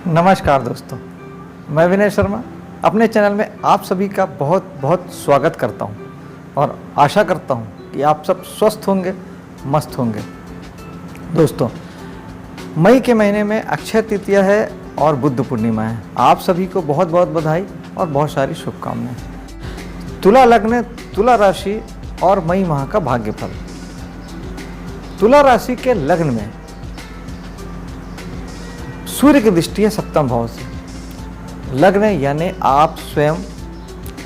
नमस्कार दोस्तों, मैं विनय शर्मा अपने चैनल में आप सभी का बहुत बहुत स्वागत करता हूं और आशा करता हूं कि आप सब स्वस्थ होंगे, मस्त होंगे। दोस्तों, मई के महीने में अक्षय तृतीया है और बुद्ध पूर्णिमा है। आप सभी को बहुत बहुत बधाई और बहुत सारी शुभकामनाएं। तुला लग्न, तुला राशि और मई माह का भाग्यफल। तुला राशि के लग्न में सूर्य की दृष्टि है सप्तम भाव से। लग्न यानी आप स्वयं,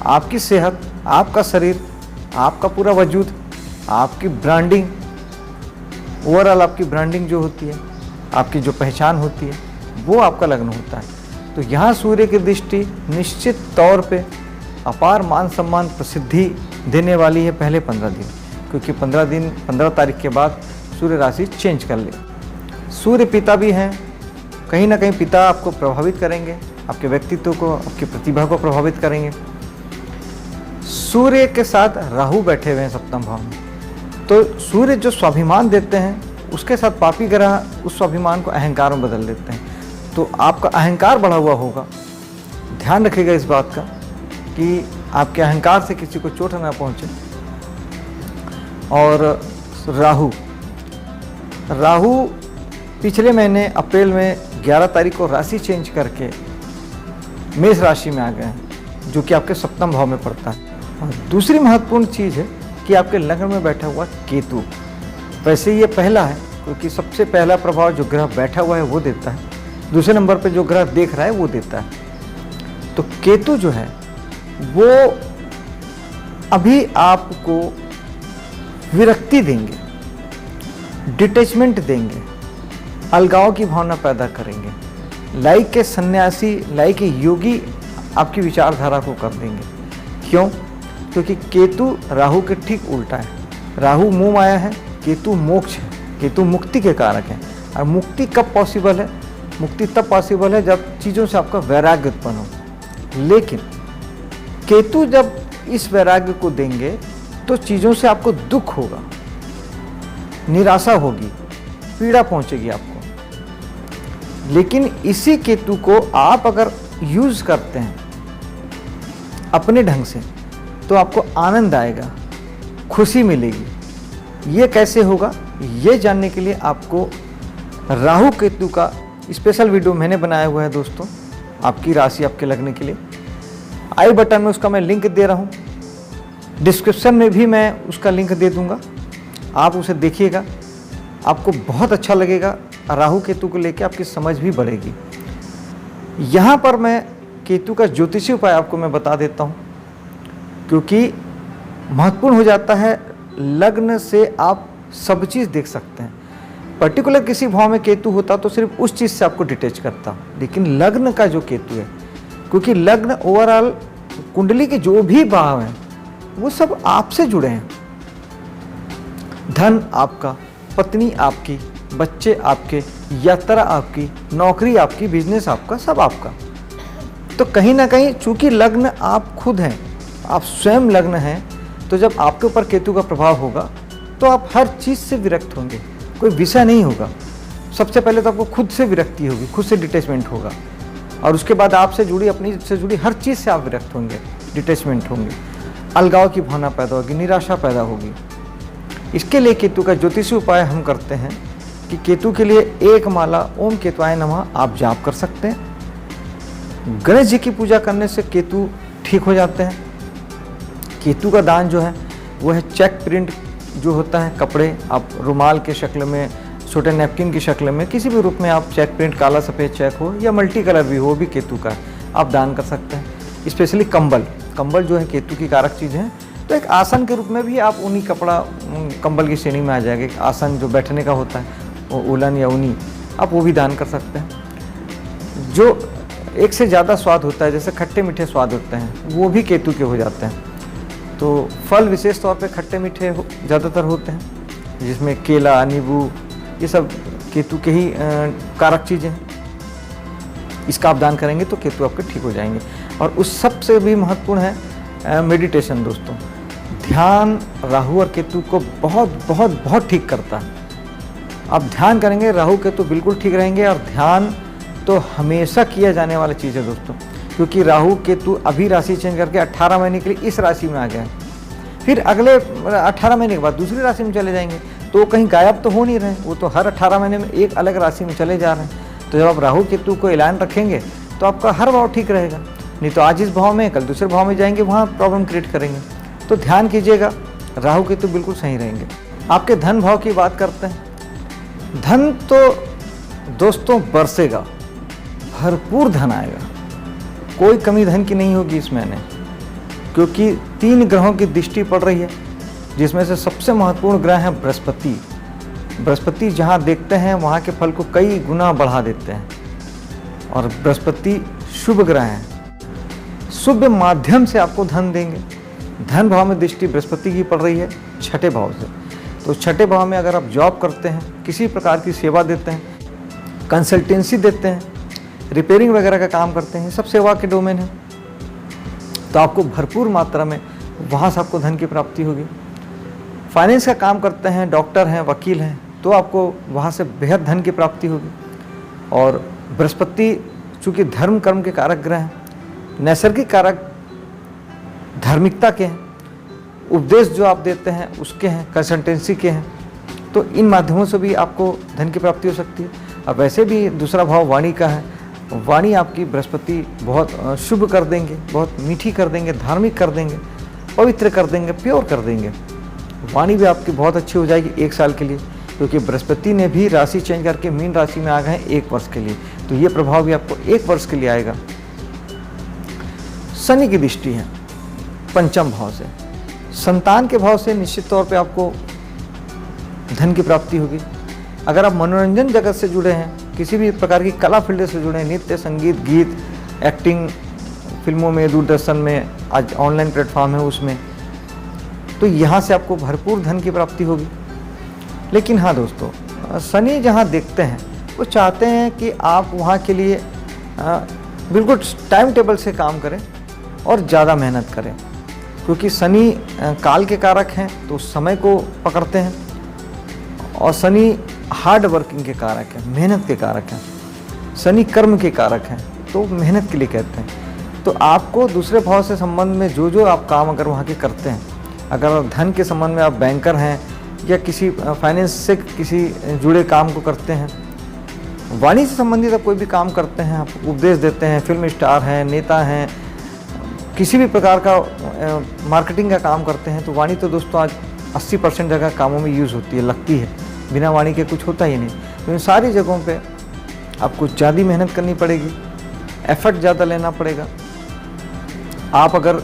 आपकी सेहत, आपका शरीर, आपका पूरा वजूद, आपकी ब्रांडिंग, ओवरऑल आपकी ब्रांडिंग जो होती है, आपकी जो पहचान होती है, वो आपका लग्न होता है। तो यहाँ सूर्य की दृष्टि निश्चित तौर पे अपार मान सम्मान प्रसिद्धि देने वाली है पहले 15 दिन, क्योंकि 15 तारीख के बाद सूर्य राशि चेंज कर ले। सूर्य पिता भी हैं, कहीं ना कहीं पिता आपको प्रभावित करेंगे, आपके व्यक्तित्व को, आपकी प्रतिभा को प्रभावित करेंगे। सूर्य के साथ राहु बैठे हुए हैं सप्तम भाव में, तो सूर्य जो स्वाभिमान देते हैं उसके साथ पापी ग्रह उस स्वाभिमान को अहंकार में बदल देते हैं। तो आपका अहंकार बढ़ा हुआ होगा। ध्यान रखिएगा इस बात का कि आपके अहंकार से किसी को चोट ना पहुंचे। और राहु पिछले महीने अप्रैल में 11 तारीख को राशि चेंज करके मेष राशि में आ गए हैं, जो कि आपके सप्तम भाव में पड़ता है। और दूसरी महत्वपूर्ण चीज़ है कि आपके लग्न में बैठा हुआ केतु। वैसे ये पहला है, क्योंकि सबसे पहला प्रभाव जो ग्रह बैठा हुआ है वो देता है, दूसरे नंबर पे जो ग्रह देख रहा है वो देता है। तो केतु जो है वो अभी आपको विरक्ति देंगे, डिटैचमेंट देंगे, अलगाव की भावना पैदा करेंगे। लाइक के सन्यासी, लाइक के योगी आपकी विचारधारा को कर देंगे। क्यों? क्योंकि केतु राहु के ठीक उल्टा है। राहु मोह माया है, केतु मोक्ष है, केतु मुक्ति के कारक है। और मुक्ति कब पॉसिबल है? मुक्ति तब पॉसिबल है जब चीज़ों से आपका वैराग्य उत्पन्न हो। लेकिन केतु जब इस वैराग्य को देंगे तो चीज़ों से आपको दुख होगा, निराशा होगी, पीड़ा पहुंचेगी आपको। लेकिन इसी केतु को आप अगर यूज करते हैं अपने ढंग से तो आपको आनंद आएगा, खुशी मिलेगी। ये कैसे होगा, ये जानने के लिए आपको राहु केतु का स्पेशल वीडियो मैंने बनाया हुआ है दोस्तों, आपकी राशि आपके लगने के लिए। आई बटन में उसका मैं लिंक दे रहा हूँ, डिस्क्रिप्शन में भी मैं उसका लिंक दे दूँगा। आप उसे देखिएगा, आपको बहुत अच्छा लगेगा। राहु केतु को लेकर आपकी समझ भी बढ़ेगी। यहाँ पर मैं केतु का ज्योतिषी उपाय आपको मैं बता देता हूँ, क्योंकि महत्वपूर्ण हो जाता है। लग्न से आप सब चीज़ देख सकते हैं। पर्टिकुलर किसी भाव में केतु होता तो सिर्फ उस चीज़ से आपको डिटेच करता, लेकिन लग्न का जो केतु है, क्योंकि लग्न ओवरऑल कुंडली के जो भी भाव हैं वो सब आपसे जुड़े हैं। धन आपका, पत्नी आपकी, बच्चे आपके, यात्रा आपकी, नौकरी आपकी, बिजनेस आपका, सब आपका। तो कहीं ना कहीं चूंकि लग्न आप खुद हैं, आप स्वयं लग्न हैं, तो जब आपके ऊपर केतु का प्रभाव होगा तो आप हर चीज़ से विरक्त होंगे, कोई विषय नहीं होगा। सबसे पहले तो आपको खुद से विरक्ति होगी, खुद से डिटैचमेंट होगा, और उसके बाद आपसे जुड़ी, अपनी से जुड़ी हर चीज़ से आप विरक्त होंगे, डिटैचमेंट होंगे, अलगाव की भावना पैदा होगी, निराशा पैदा होगी। इसके लिए केतु का ज्योतिषी उपाय हम करते हैं कि केतु के लिए एक माला ओम केतुआय नमः आप जाप कर सकते हैं। गणेश जी की पूजा करने से केतु ठीक हो जाते हैं। केतु का दान जो है वो है चेक प्रिंट जो होता है, कपड़े आप रुमाल के शक्ल में, छोटे नैपकिन की शक्ल में, किसी भी रूप में आप चेक प्रिंट, काला सफ़ेद चेक हो या मल्टी कलर भी हो, भी केतु का आप दान कर सकते हैं। स्पेशली कंबल जो है केतु की कारक चीज़ है, तो एक आसन के रूप में भी आप ऊनी कपड़ा कंबल की श्रेणी में आ जाएगा। एक आसन जो बैठने का होता है, वो उलन या ऊनी, आप वो भी दान कर सकते हैं। जो एक से ज़्यादा स्वाद होता है, जैसे खट्टे मीठे स्वाद होते हैं, वो भी केतु के हो जाते हैं। तो फल विशेष तौर पे खट्टे मीठे ज़्यादातर होते हैं, जिसमें केला, नींबू, ये सब केतु के ही कारक चीज़ें हैं। इसका आप दान करेंगे तो केतु आपके ठीक हो जाएंगे। और उस सबसे भी महत्वपूर्ण है मेडिटेशन दोस्तों। ध्यान राहु और केतु को बहुत बहुत बहुत ठीक करता है। आप ध्यान करेंगे, राहु केतु बिल्कुल ठीक रहेंगे। और ध्यान तो हमेशा किया जाने वाला चीज़ है दोस्तों, क्योंकि राहु केतु अभी राशि चेंज करके 18 महीने के लिए इस राशि में आ गया है। फिर अगले 18 महीने के बाद दूसरी राशि में चले जाएंगे, तो कहीं गायब तो हो नहीं रहे, वो तो हर 18 महीने में एक अलग राशि में चले जा रहे हैं। तो जब आप राहु केतु को ऐलान रखेंगे तो आपका हर भाव ठीक रहेगा, नहीं तो आज इस भाव में कल दूसरे भाव में जाएंगे, वहाँ प्रॉब्लम क्रिएट करेंगे। तो ध्यान कीजिएगा, राहु केतु बिल्कुल सही रहेंगे। आपके धन भाव की बात करते हैं। धन तो दोस्तों बरसेगा, भरपूर धन आएगा, कोई कमी धन की नहीं होगी इस महीने, क्योंकि 3 ग्रहों की दृष्टि पड़ रही है, जिसमें से सबसे महत्वपूर्ण ग्रह है बृहस्पति। बृहस्पति जहाँ देखते हैं वहाँ के फल को कई गुना बढ़ा देते हैं, और बृहस्पति शुभ ग्रह हैं, शुभ माध्यम से आपको धन देंगे। धन भाव में दृष्टि बृहस्पति की पड़ रही है 6ठे भाव से, तो 6ठे भाव में अगर आप जॉब करते हैं, किसी प्रकार की सेवा देते हैं, कंसल्टेंसी देते हैं, रिपेयरिंग वगैरह का काम करते हैं, सब सेवा के डोमेन है, तो आपको भरपूर मात्रा में वहाँ से आपको धन की प्राप्ति होगी। फाइनेंस का काम करते हैं, डॉक्टर हैं, वकील हैं, तो आपको वहाँ से बेहद धन की प्राप्ति होगी। और बृहस्पति चूँकि धर्म कर्म के कारक ग्रह हैं, नैसर्गिक कारक धार्मिकता के हैं, उपदेश जो आप देते हैं उसके हैं, कंसल्टेंसी के हैं, तो इन माध्यमों से भी आपको धन की प्राप्ति हो सकती है। अब वैसे भी दूसरा भाव वाणी का है, वाणी आपकी बृहस्पति बहुत शुभ कर देंगे, बहुत मीठी कर देंगे, धार्मिक कर देंगे, पवित्र कर देंगे, प्योर कर देंगे। वाणी भी आपकी बहुत अच्छी हो जाएगी 1 साल के लिए, क्योंकि बृहस्पति ने भी राशि चेंज करके मीन राशि में आ गए हैं 1 वर्ष के लिए, तो ये प्रभाव भी आपको 1 वर्ष के लिए आएगा। शनि की दृष्टि है 5म भाव से, संतान के भाव से निश्चित तौर पे आपको धन की प्राप्ति होगी। अगर आप मनोरंजन जगत से जुड़े हैं, किसी भी प्रकार की कला फील्ड से जुड़े हैं, नृत्य, संगीत, गीत, एक्टिंग, फिल्मों में, दूरदर्शन में, आज ऑनलाइन प्लेटफॉर्म है उसमें, तो यहाँ से आपको भरपूर धन की प्राप्ति होगी। लेकिन हाँ दोस्तों, शनि जहाँ देखते हैं वो चाहते हैं कि आप वहाँ के लिए बिल्कुल टाइम टेबल से काम करें और ज़्यादा मेहनत करें, क्योंकि शनि काल के कारक हैं तो समय को पकड़ते हैं, और शनि हार्ड वर्किंग के कारक हैं, मेहनत के कारक हैं, शनि कर्म के कारक हैं, तो मेहनत के लिए कहते हैं। तो आपको दूसरे भाव से संबंध में जो आप काम अगर वहाँ के करते हैं, अगर धन के संबंध में आप बैंकर हैं या किसी फाइनेंस से किसी जुड़े काम को करते हैं, वाणी से संबंधित आप कोई भी काम करते हैं, आप उपदेश देते हैं, फिल्म स्टार हैं, नेता हैं, किसी भी प्रकार का मार्केटिंग का काम करते हैं, तो वाणी तो दोस्तों आज 80% जगह कामों में यूज़ होती है, लगती है, बिना वाणी के कुछ होता ही नहीं। तो इन सारी जगहों पे आपको ज़्यादा मेहनत करनी पड़ेगी, एफर्ट ज़्यादा लेना पड़ेगा। आप अगर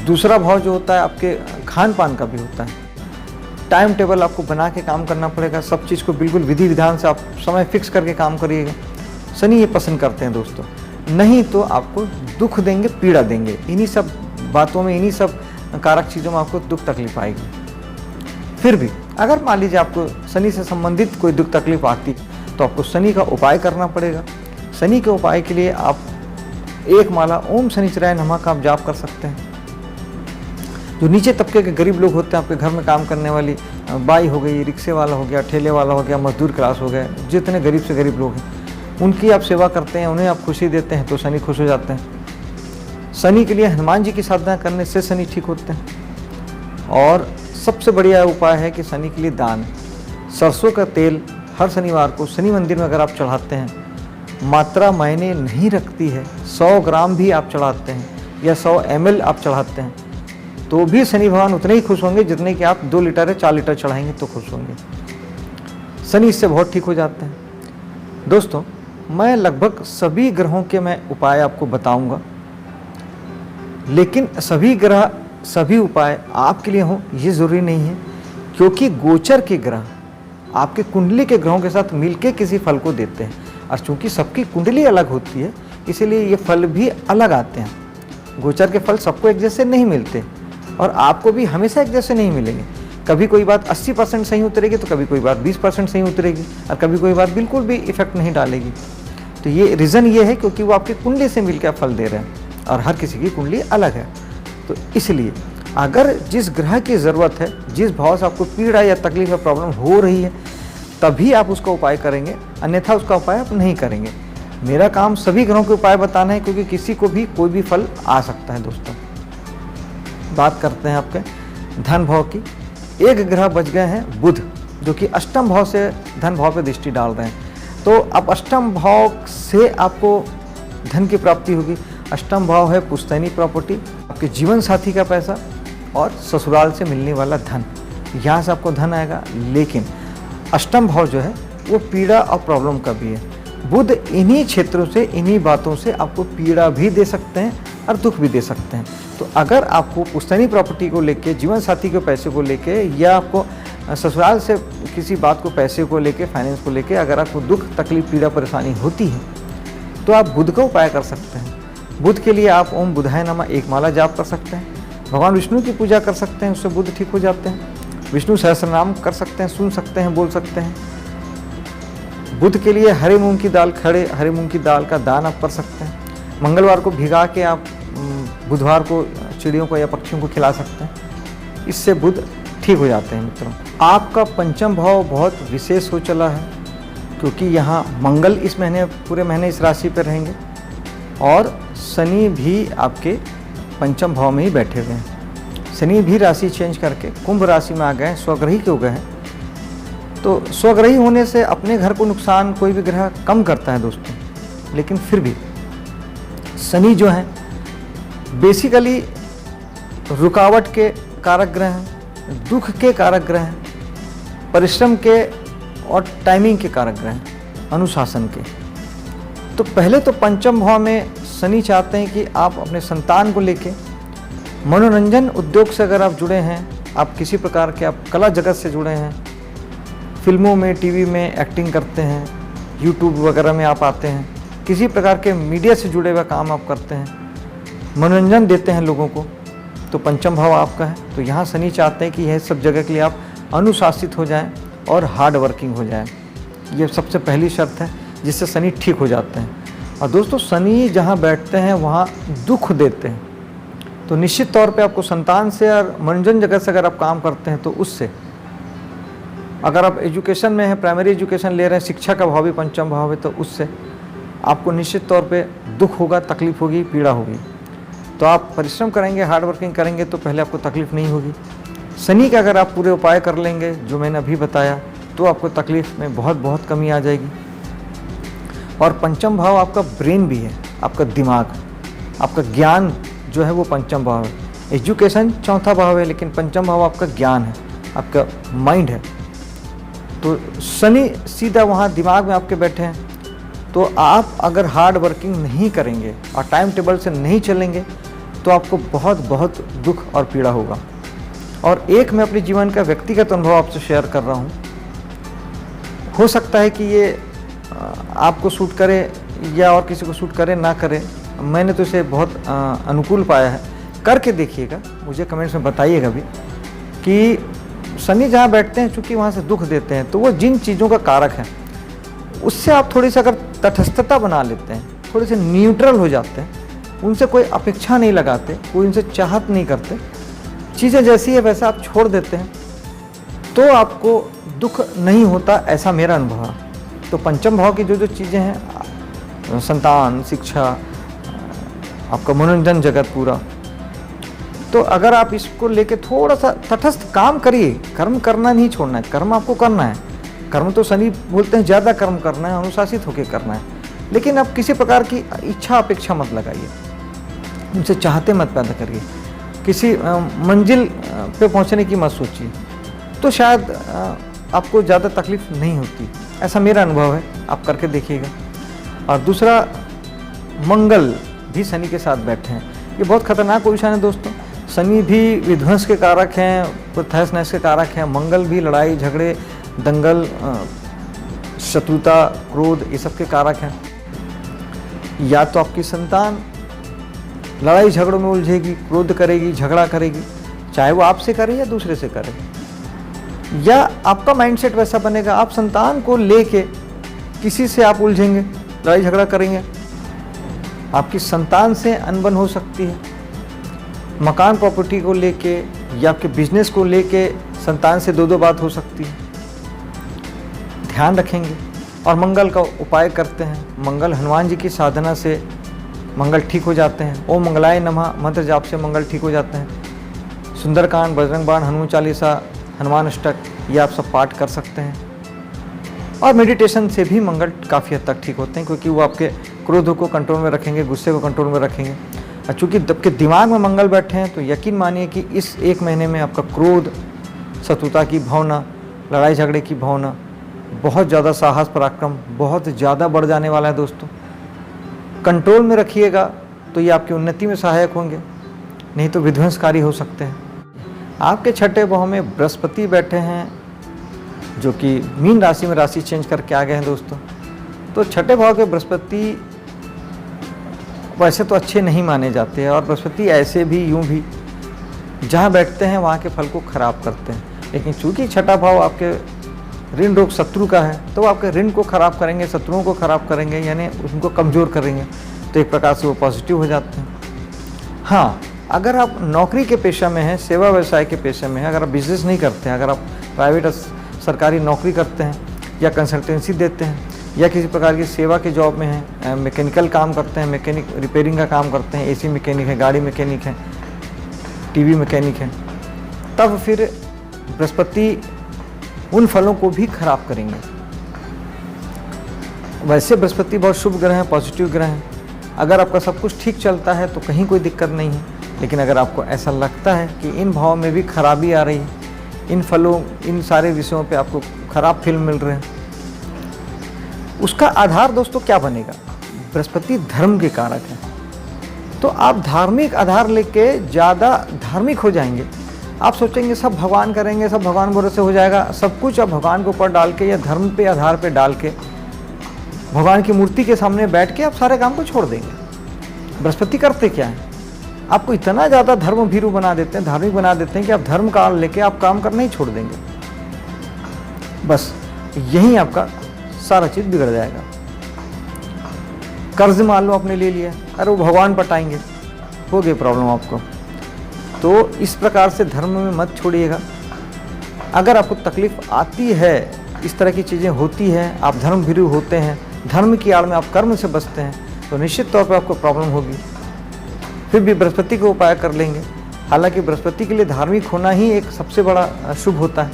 दूसरा भाव जो होता है आपके खान पान का भी होता है, टाइम टेबल आपको बना के काम करना पड़ेगा, सब चीज़ को बिल्कुल विधि विधान से आप समय फिक्स करके काम करिएगा। शनि ये पसंद करते हैं दोस्तों, नहीं तो आपको दुख देंगे, पीड़ा देंगे, इन्हीं सब बातों में, इन्हीं सब कारक चीज़ों में आपको दुख तकलीफ आएगी। फिर भी अगर मान लीजिए आपको शनि से संबंधित कोई दुख तकलीफ आती तो आपको शनि का उपाय करना पड़ेगा। शनि के उपाय के लिए आप 1 माला ओम शनिचराय नमः का आप जाप कर सकते हैं। जो नीचे तबके के गरीब लोग होते हैं, आपके घर में काम करने वाली बाई हो गई, रिक्शे वाला हो गया, ठेले वाला हो गया, मजदूर क्लास हो गया, जितने गरीब से गरीब लोग हैं उनकी आप सेवा करते हैं, उन्हें आप खुशी देते हैं तो शनि खुश हो जाते हैं। शनि के लिए हनुमान जी की साधना करने से शनि ठीक होते हैं। और सबसे बढ़िया उपाय है कि शनि के लिए दान, सरसों का तेल हर शनिवार को शनि मंदिर में अगर आप चढ़ाते हैं, मात्रा मायने नहीं रखती है, 100 ग्राम भी आप चढ़ाते हैं या 100 ml आप चढ़ाते हैं, तो भी शनि भगवान उतने ही खुश होंगे जितने कि आप 2 लीटर या 4 लीटर चढ़ाएंगे तो खुश होंगे। शनि इससे बहुत ठीक हो जाते हैं। दोस्तों, मैं लगभग सभी ग्रहों के मैं उपाय आपको बताऊंगा, लेकिन सभी ग्रह सभी उपाय आपके लिए हों ये ज़रूरी नहीं है, क्योंकि गोचर के ग्रह आपके कुंडली के ग्रहों के साथ मिलके किसी फल को देते हैं, और चूँकि सबकी कुंडली अलग होती है इसीलिए ये फल भी अलग आते हैं। गोचर के फल सबको एक जैसे नहीं मिलते, और आपको भी हमेशा एक जैसे नहीं मिलेंगे। कभी कोई बात 80% सही उतरेगी तो कभी कोई बात 20% सही उतरेगी, और कभी कोई बात बिल्कुल भी इफेक्ट नहीं डालेगी। तो ये रीज़न ये है क्योंकि वो आपकी कुंडली से मिलकर फल दे रहे हैं, और हर किसी की कुंडली अलग है। तो इसलिए अगर जिस ग्रह की ज़रूरत है, जिस भाव से आपको पीड़ा या तकलीफ या प्रॉब्लम हो रही है, तभी आप उसका उपाय करेंगे, अन्यथा उसका उपाय आप नहीं करेंगे। मेरा काम सभी ग्रहों के उपाय बताना है, क्योंकि किसी को भी कोई भी फल आ सकता है। दोस्तों, बात करते हैं आपके धन भाव की। एक ग्रह बच गए हैं बुध, जो कि अष्टम भाव से धन भाव पे दृष्टि डाल रहे हैं। तो अब अष्टम भाव से आपको धन की प्राप्ति होगी। अष्टम भाव है पुश्तैनी प्रॉपर्टी, आपके जीवन साथी का पैसा और ससुराल से मिलने वाला धन, यहाँ से आपको धन आएगा। लेकिन अष्टम भाव जो है वो पीड़ा और प्रॉब्लम का भी है। बुध इन्हीं क्षेत्रों से, इन्हीं बातों से आपको पीड़ा भी दे सकते हैं और दुख भी दे सकते हैं। तो अगर आपको पुश्तैनी प्रॉपर्टी को लेके, जीवन साथी के पैसे को लेके, या आपको ससुराल से किसी बात को, पैसे को लेके, फाइनेंस को लेके अगर आपको दुख, तकलीफ, पीड़ा, परेशानी होती है, तो आप बुध का उपाय कर सकते हैं। बुध के लिए आप ओम बुधाय नमः एक माला जाप कर सकते हैं। भगवान विष्णु की पूजा कर सकते हैं, उससे बुध ठीक हो जाते हैं। विष्णु सहस्रनाम कर सकते हैं, सुन सकते हैं, बोल सकते हैं। बुध के लिए हरे मूंग की दाल, खड़े हरे मूंग की दाल का दान आप कर सकते हैं। मंगलवार को भिगा के आप बुधवार को चिड़ियों को या पक्षियों को खिला सकते हैं। इससे बुध ठीक हो जाते हैं। मित्रों, आपका पंचम भाव बहुत विशेष हो चला है, क्योंकि यहाँ मंगल इस महीने, पूरे महीने इस राशि पर रहेंगे और शनि भी आपके पंचम भाव में ही बैठे हुए हैं। शनि भी राशि चेंज करके कुंभ राशि में आ गए हैं, स्वग्रही के हो गए हैं। तो स्वग्रही होने से अपने घर को नुकसान कोई भी ग्रह कम करता है दोस्तों, लेकिन फिर भी शनि जो है बेसिकली रुकावट के कारक ग्रह हैं, दुख के कारक ग्रह हैं, परिश्रम के और टाइमिंग के कारक ग्रह हैं, अनुशासन के। तो पहले तो पंचम भाव में शनि चाहते हैं कि आप अपने संतान को लेके, मनोरंजन उद्योग से अगर आप जुड़े हैं, आप किसी प्रकार के, आप कला जगत से जुड़े हैं, फिल्मों में, टीवी में एक्टिंग करते हैं, यूट्यूब वगैरह में आप आते हैं, किसी प्रकार के मीडिया से जुड़े हुए काम आप करते हैं, मनोरंजन देते हैं लोगों को, तो पंचम भाव आपका है। तो यहाँ शनि चाहते हैं कि यह सब जगह के लिए आप अनुशासित हो जाएं और हार्ड वर्किंग हो जाएं। ये सबसे पहली शर्त है जिससे शनि ठीक हो जाते हैं। और दोस्तों, शनि जहाँ बैठते हैं वहाँ दुख देते हैं। तो निश्चित तौर पे आपको संतान से और मनोरंजन जगत से अगर आप काम करते हैं तो उससे, अगर आप एजुकेशन में हैं, प्राइमरी एजुकेशन ले रहे हैं, शिक्षा का भाव भी पंचम भाव है, तो उससे आपको निश्चित तौर पे दुख होगा, तकलीफ होगी, पीड़ा होगी। तो आप परिश्रम करेंगे, हार्ड वर्किंग करेंगे तो पहले आपको तकलीफ नहीं होगी। शनि के अगर आप पूरे उपाय कर लेंगे जो मैंने अभी बताया, तो आपको तकलीफ में बहुत बहुत कमी आ जाएगी। और पंचम भाव आपका ब्रेन भी है, आपका दिमाग, आपका ज्ञान जो है वो पंचम भाव है। एजुकेशन चौथा भाव है, लेकिन पंचम भाव आपका ज्ञान है, आपका माइंड है। तो शनि सीधा वहाँ दिमाग में आपके बैठे हैं। तो आप अगर हार्ड वर्किंग नहीं करेंगे और टाइम टेबल से नहीं चलेंगे तो आपको बहुत बहुत दुख और पीड़ा होगा। और एक मैं अपने जीवन का व्यक्तिगत अनुभव आपसे शेयर कर रहा हूँ। हो सकता है कि ये आपको सूट करे या और किसी को सूट करे ना करे, मैंने तो इसे बहुत अनुकूल पाया है। करके देखिएगा, मुझे कमेंट्स में बताइएगा भी कि शनि जहाँ बैठते हैं, चूँकि वहाँ से दुख देते हैं, तो वो जिन चीज़ों का कारक है उससे आप थोड़ी सी अगर तटस्थता बना लेते हैं, थोड़े से न्यूट्रल हो जाते हैं, उनसे कोई अपेक्षा नहीं लगाते, कोई उनसे चाहत नहीं करते, चीज़ें जैसी है वैसा आप छोड़ देते हैं, तो आपको दुख नहीं होता, ऐसा मेरा अनुभव है। तो पंचम भाव की जो जो चीज़ें हैं, संतान, शिक्षा, आपका मनोरंजन जगत पूरा, तो अगर आप इसको लेके थोड़ा सा तटस्थ काम करिए, कर्म करना नहीं छोड़ना है, कर्म आपको करना है। कर्म तो शनि बोलते हैं ज़्यादा कर्म करना है, अनुशासित होकर करना है, लेकिन आप किसी प्रकार की इच्छा अपेक्षा मत लगाइए, उनसे चाहते मत पैदा करिए, किसी मंजिल पे पहुंचने की मत सोचिए, तो शायद आपको ज़्यादा तकलीफ नहीं होती। ऐसा मेरा अनुभव है, आप करके देखिएगा। और दूसरा, मंगल भी शनि के साथ बैठे हैं, ये बहुत खतरनाक पोजीशन है दोस्तों। शनि भी विध्वंस के कारक हैं, तहस नहस के कारक हैं, मंगल भी लड़ाई झगड़े, दंगल, शत्रुता, क्रोध, ये सब के कारक हैं। या तो आपकी संतान लड़ाई झगड़ों में उलझेगी, क्रोध करेगी, झगड़ा करेगी, चाहे वो आपसे करे या दूसरे से करे, या आपका माइंडसेट वैसा बनेगा, आप संतान को लेके किसी से आप उलझेंगे, लड़ाई झगड़ा करेंगे, आपकी संतान से अनबन हो सकती है। मकान प्रॉपर्टी को लेके या आपके बिजनेस को लेके संतान से दो दो बात हो सकती है। ध्यान रखेंगे, और मंगल का उपाय करते हैं। मंगल हनुमान जी की साधना से मंगल ठीक हो जाते हैं। ओम मंगलाय नमः मंत्र जाप से मंगल ठीक हो जाते हैं। सुंदरकांड, बजरंग बाण, हनुमान चालीसा, हनुमान अष्टक ये आप सब पाठ कर सकते हैं। और मेडिटेशन से भी मंगल काफ़ी हद तक ठीक होते हैं, क्योंकि वो आपके क्रोध को कंट्रोल में रखेंगे, गुस्से को कंट्रोल में रखेंगे। और चूँकि आपके दिमाग में मंगल बैठे हैं तो यकीन मानिए कि इस 1 महीने में आपका क्रोध, शत्रुता की भावना, लड़ाई झगड़े की भावना, बहुत ज़्यादा साहस पराक्रम बहुत ज़्यादा बढ़ जाने वाला है दोस्तों। कंट्रोल में रखिएगा तो ये आपकी उन्नति में सहायक होंगे, नहीं तो विध्वंसकारी हो सकते हैं। आपके छठे भाव में बृहस्पति बैठे हैं, जो कि मीन राशि में राशि चेंज करके आ गए हैं दोस्तों। तो छठे भाव के बृहस्पति वैसे तो अच्छे नहीं माने जाते हैं, और बृहस्पति ऐसे भी यूं भी जहाँ बैठते हैं वहाँ के फल को खराब करते हैं। लेकिन चूंकि छठा भाव आपके ऋण रोग शत्रु का है, तो वो आपके ऋण को खराब करेंगे, शत्रुओं को खराब करेंगे, यानी उनको कमज़ोर करेंगे। तो एक प्रकार से वो पॉजिटिव हो जाते हैं। हाँ, अगर आप नौकरी के पेशा में हैं, सेवा व्यवसाय के पेशे में हैं, अगर आप बिजनेस नहीं करते हैं, अगर आप प्राइवेट सरकारी नौकरी करते हैं या कंसल्टेंसी देते हैं या किसी प्रकार की सेवा के जॉब में हैं, मैकेनिकल काम करते हैं, मैकेनिक रिपेयरिंग का काम करते हैं, एसी मैकेनिक है, गाड़ी मैकेनिक है, टीवी मैकेनिक है, तब फिर बृहस्पति उन फलों को भी खराब करेंगे। वैसे बृहस्पति बहुत शुभ ग्रह हैं, पॉजिटिव ग्रह हैं। अगर आपका सब कुछ ठीक चलता है तो कहीं कोई दिक्कत नहीं है। लेकिन अगर आपको ऐसा लगता है कि इन भावों में भी खराबी आ रही है, इन फलों, इन सारे विषयों पे आपको खराब फील मिल रहे हैं, उसका आधार दोस्तों क्या बनेगा? बृहस्पति धर्म के कारक हैं। तो आप धार्मिक आधार लेके ज़्यादा धार्मिक हो जाएंगे। आप सोचेंगे सब भगवान करेंगे, सब भगवान भरोसे हो जाएगा, सब कुछ आप भगवान के ऊपर डाल के या धर्म पे आधार पे डाल के भगवान की मूर्ति के सामने बैठ के आप सारे काम को छोड़ देंगे। बृहस्पति करते क्या है? आपको इतना ज़्यादा धर्म भीरू बना देते हैं, धार्मिक बना देते हैं कि आप धर्म काल लेके आप काम करना ही छोड़ देंगे। बस यही आपका सारा चीज़ बिगड़ जाएगा। कर्ज मान लो आपने ले लिया, अरे वो भगवान पटाएंगे, हो गई प्रॉब्लम आपको। तो इस प्रकार से धर्म में मत छोड़िएगा। अगर आपको तकलीफ आती है, इस तरह की चीज़ें होती हैं, आप धर्म भीरू होते हैं, धर्म की आड़ में आप कर्म से बचते हैं, तो निश्चित तौर पर आपको प्रॉब्लम होगी। फिर भी बृहस्पति को उपाय कर लेंगे। हालांकि बृहस्पति के लिए धार्मिक होना ही एक सबसे बड़ा शुभ होता है,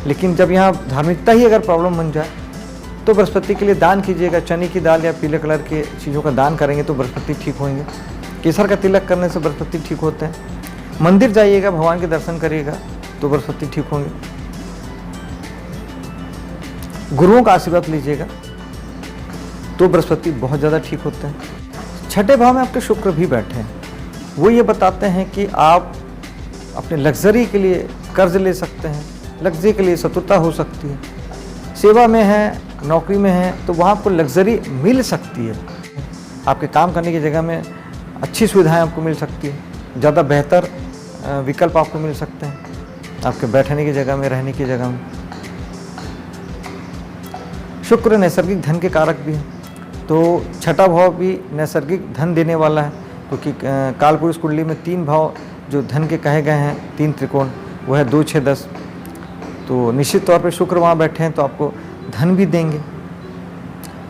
लेकिन जब यहाँ धार्मिकता ही अगर प्रॉब्लम बन जाए तो बृहस्पति के लिए दान कीजिएगा। चने की दाल या पीले कलर के चीज़ों का दान करेंगे तो बृहस्पति ठीक होंगे। केसर का तिलक करने से बृहस्पति ठीक होते हैं। मंदिर जाइएगा, भगवान के दर्शन करिएगा तो बृहस्पति ठीक होंगे। गुरुओं का आशीर्वाद लीजिएगा तो बृहस्पति बहुत ज़्यादा ठीक होते हैं। छठे भाव में आपके शुक्र भी बैठे हैं। वो ये बताते हैं कि आप अपने लग्जरी के लिए कर्ज ले सकते हैं, लग्जरी के लिए शत्रुता हो सकती है। सेवा में है, नौकरी में है, तो वहाँ आपको लग्जरी मिल सकती है। आपके काम करने की जगह में अच्छी सुविधाएं आपको मिल सकती है, ज़्यादा बेहतर विकल्प आपको मिल सकते हैं आपके बैठने की जगह में, रहने की जगह में। शुक्र नैसर्गिक धन के कारक भी है, तो छठा भाव भी नैसर्गिक धन देने वाला है, क्योंकि कालपुरुष कुंडली में 3 भाव जो धन के कहे गए हैं, 3 त्रिकोण, वो है 2, 6, 10। तो निश्चित तौर पे शुक्र वहाँ बैठे हैं तो आपको धन भी देंगे।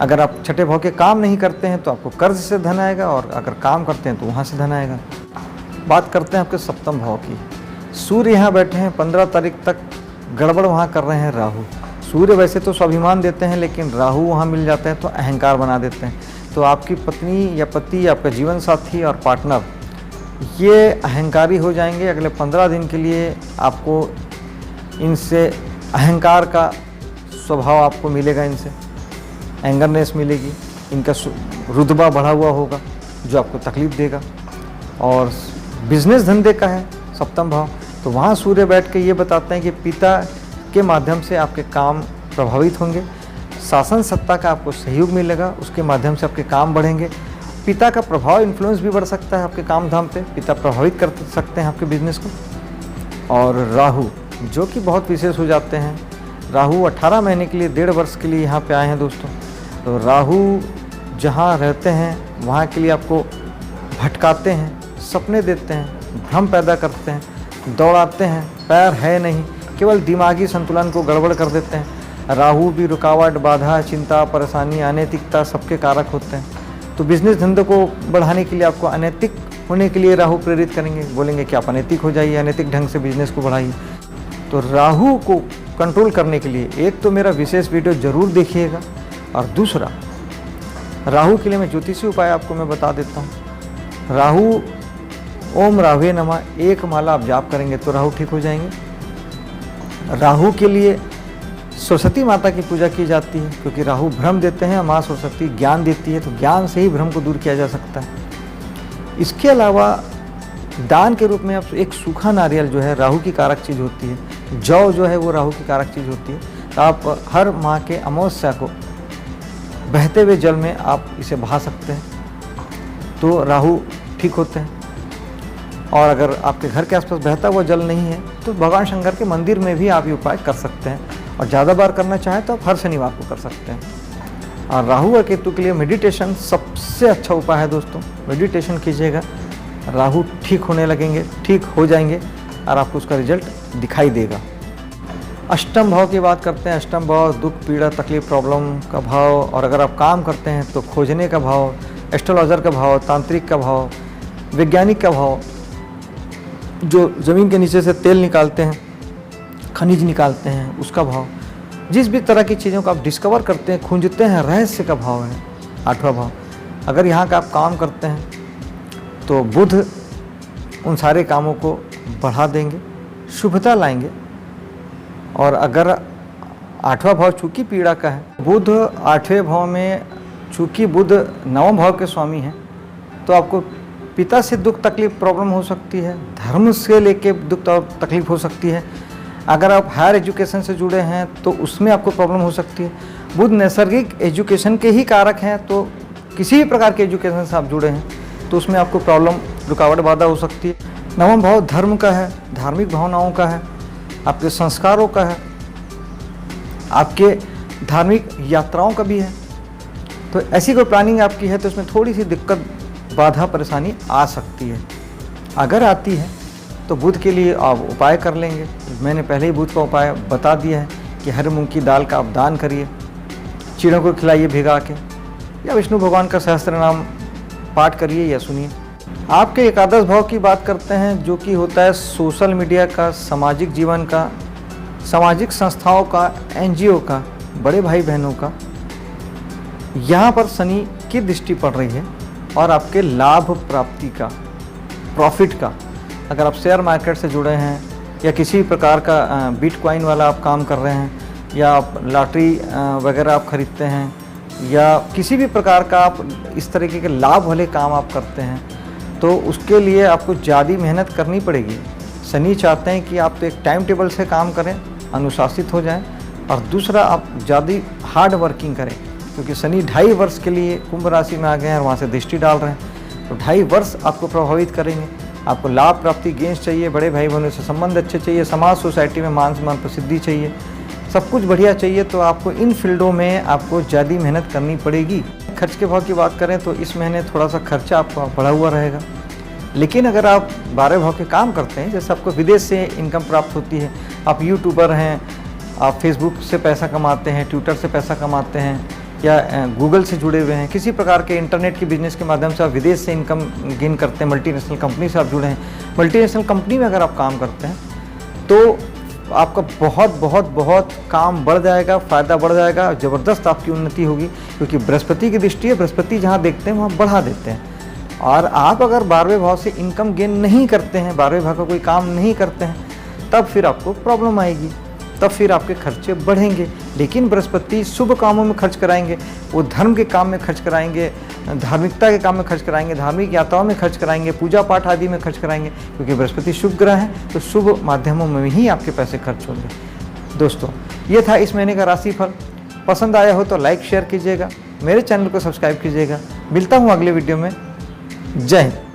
अगर आप छठे भाव के काम नहीं करते हैं तो आपको कर्ज से धन आएगा, और अगर काम करते हैं तो वहाँ से धन आएगा। बात करते हैं आपके सप्तम भाव की। सूर्य यहाँ बैठे हैं, 15 तारीख तक गड़बड़ वहाँ कर रहे हैं राहु। सूर्य वैसे तो स्वाभिमान देते हैं, लेकिन राहु वहाँ मिल जाते हैं तो अहंकार बना देते हैं। तो आपकी पत्नी या पति, आपका जीवन साथी और पार्टनर ये अहंकारी हो जाएंगे। अगले 15 दिन के लिए आपको इनसे अहंकार का स्वभाव आपको मिलेगा, इनसे एंगरनेस मिलेगी, इनका रुतबा बढ़ा हुआ होगा जो आपको तकलीफ देगा। और बिजनेस धंधे का है सप्तम भाव, तो वहाँ सूर्य बैठ के ये बताते हैं कि पिता के माध्यम से आपके काम प्रभावित होंगे, शासन सत्ता का आपको सहयोग मिलेगा, उसके माध्यम से आपके काम बढ़ेंगे। पिता का प्रभाव, इन्फ्लुएंस भी बढ़ सकता है आपके काम धाम पे, पिता प्रभावित कर सकते हैं आपके बिजनेस को। और राहु जो कि बहुत विशेष हो जाते हैं, राहु 18 महीने के लिए, 1.5 वर्ष के लिए यहाँ पे आए हैं दोस्तों। तो राहु जहाँ रहते हैं वहाँ के लिए आपको भटकाते हैं, सपने देते हैं, भ्रम पैदा करते हैं, दौड़ाते हैं, पैर है नहीं, केवल दिमागी संतुलन को गड़बड़ कर देते हैं। राहु भी रुकावट, बाधा, चिंता, परेशानी, अनैतिकता सबके कारक होते हैं। तो बिजनेस धंधे को बढ़ाने के लिए आपको अनैतिक होने के लिए राहु प्रेरित करेंगे, बोलेंगे कि आप अनैतिक हो जाइए, अनैतिक ढंग से बिजनेस को बढ़ाइए। तो राहु को कंट्रोल करने के लिए एक तो मेरा विशेष वीडियो जरूर देखिएगा, और दूसरा राहु के लिए मैं ज्योतिषी उपाय आपको मैं बता देता हूँ। राहु ओम राहुवे नमः 1 माला आप जाप करेंगे तो राहु ठीक हो जाएंगे। राहु के लिए सरस्वती माता की पूजा की जाती है, क्योंकि राहु भ्रम देते हैं, माँ सरस्वती ज्ञान देती है, तो ज्ञान से ही भ्रम को दूर किया जा सकता है। इसके अलावा दान के रूप में आप एक सूखा नारियल जो है राहु की कारक चीज़ होती है, जौ जो है वो राहु की कारक चीज़ होती है, तो आप हर माह के अमावस्या को बहते हुए जल में आप इसे बहा सकते हैं, तो राहु ठीक होते हैं। और अगर आपके घर के आसपास बहता हुआ जल नहीं है तो भगवान शंकर के मंदिर में भी आप ये उपाय कर सकते हैं, और ज़्यादा बार करना चाहें तो आप हर शनिवार को कर सकते हैं। और राहु और केतु के लिए मेडिटेशन सबसे अच्छा उपाय है दोस्तों। मेडिटेशन कीजिएगा, राहु ठीक होने लगेंगे, ठीक हो जाएंगे, और आपको उसका रिजल्ट दिखाई देगा। अष्टम भाव की बात करते हैं। अष्टम भाव दुख, पीड़ा, तकलीफ, प्रॉब्लम का भाव, और अगर आप काम करते हैं तो खोजने का भाव, एस्ट्रोलॉजर का भाव, तांत्रिक का भाव, वैज्ञानिक का भाव, जो ज़मीन के नीचे से तेल निकालते हैं, खनिज निकालते हैं, उसका भाव, जिस भी तरह की चीज़ों को आप डिस्कवर करते हैं, खूंजते हैं, रहस्य का भाव है 8वां भाव। अगर यहाँ का आप काम करते हैं तो बुध उन सारे कामों को बढ़ा देंगे, शुभता लाएंगे। और अगर 8वां भाव चूँकि पीड़ा का है, बुध 8वें भाव में, चूँकि बुध 9वें भाव के स्वामी हैं, तो आपको पिता से दुख तकलीफ प्रॉब्लम हो सकती है, धर्म से लेके दुख तकलीफ हो सकती है। अगर आप हायर एजुकेशन से जुड़े हैं तो उसमें आपको प्रॉब्लम हो सकती है। बुध नैसर्गिक एजुकेशन के ही कारक हैं, तो किसी भी प्रकार के एजुकेशन से आप जुड़े हैं तो उसमें आपको प्रॉब्लम, रुकावट, बाधा हो सकती है। 9वां भाव धर्म का है, धार्मिक भावनाओं का है, आपके संस्कारों का है, आपके धार्मिक यात्राओं का भी है। तो ऐसी कोई प्लानिंग आपकी है तो उसमें थोड़ी सी दिक्कत, बाधा, परेशानी आ सकती है। अगर आती है तो बुध के लिए आप उपाय कर लेंगे। मैंने पहले ही बुध का उपाय बता दिया है कि हरे मूंग की दाल का आप दान करिए, चिड़ों को खिलाइए भिगा के, या विष्णु भगवान का सहस्त्र नाम पाठ करिए या सुनिए। आपके एकादश भाव की बात करते हैं, जो कि होता है सोशल मीडिया का, सामाजिक जीवन का, सामाजिक संस्थाओं का, एनजीओ का, बड़े भाई बहनों का। यहाँ पर शनि की दृष्टि पड़ रही है, और आपके लाभ प्राप्ति का, प्रॉफिट का, अगर आप शेयर मार्केट से जुड़े हैं या किसी प्रकार का बिटकॉइन वाला आप काम कर रहे हैं, या आप लॉटरी वगैरह आप खरीदते हैं, या किसी भी प्रकार का आप इस तरीके के लाभ वाले काम आप करते हैं, तो उसके लिए आपको ज़्यादा मेहनत करनी पड़ेगी। शनि चाहते हैं कि आप तो एक टाइम टेबल से काम करें, अनुशासित हो जाएं, और दूसरा आप ज़्यादा हार्ड वर्किंग करें, क्योंकि शनि 2.5 वर्ष के लिए कुंभ राशि में आ गए हैं और वहाँ से दृष्टि डाल रहे हैं। तो 2.5 वर्ष आपको प्रभावित करेंगे। आपको लाभ प्राप्ति, गेंस चाहिए, बड़े भाई बहनों से संबंध अच्छे चाहिए, समाज सोसाइटी में मान सम्मान, प्रसिद्धि चाहिए, सब कुछ बढ़िया चाहिए। तो आपको इन फील्डों में आपको ज़्यादा मेहनत करनी पड़ेगी। खर्च के भाव की बात करें तो इस महीने थोड़ा सा खर्चा आपका बढ़ा हुआ रहेगा। लेकिन अगर आप 12 भाव के काम करते हैं, जैसे आपको विदेश से इनकम प्राप्त होती है, आप यूट्यूबर हैं, आप फेसबुक से पैसा कमाते हैं, ट्विटर से पैसा कमाते हैं, या गूगल से जुड़े हुए हैं, किसी प्रकार के इंटरनेट के बिजनेस के माध्यम से आप विदेश से इनकम गेन करते हैं, मल्टीनेशनल कंपनी से आप जुड़े हैं, मल्टीनेशनल कंपनी में अगर आप काम करते हैं तो आपका बहुत बहुत बहुत काम बढ़ जाएगा, फ़ायदा बढ़ जाएगा, ज़बरदस्त आपकी उन्नति होगी, क्योंकि बृहस्पति की दृष्टि है। बृहस्पति जहाँ देखते हैं वहाँ बढ़ा देते हैं। और आप अगर 12वें भाव से इनकम गेन नहीं करते हैं, 12वें भाव का कोई काम नहीं करते हैं, तब फिर आपको प्रॉब्लम आएगी, तब फिर आपके खर्चे बढ़ेंगे। लेकिन बृहस्पति शुभ कामों में खर्च कराएंगे, वो धर्म के काम में खर्च कराएंगे, धार्मिकता के काम में खर्च कराएंगे, धार्मिक यात्राओं में खर्च कराएंगे, पूजा पाठ आदि में खर्च कराएंगे, क्योंकि बृहस्पति शुभ ग्रह है। तो शुभ माध्यमों में ही आपके पैसे खर्च होंगे। दोस्तों, ये था इस महीने का राशिफल। पसंद आया हो तो लाइक शेयर कीजिएगा, मेरे चैनल को सब्सक्राइब कीजिएगा। मिलता हूँ अगले वीडियो में। जय हिंद।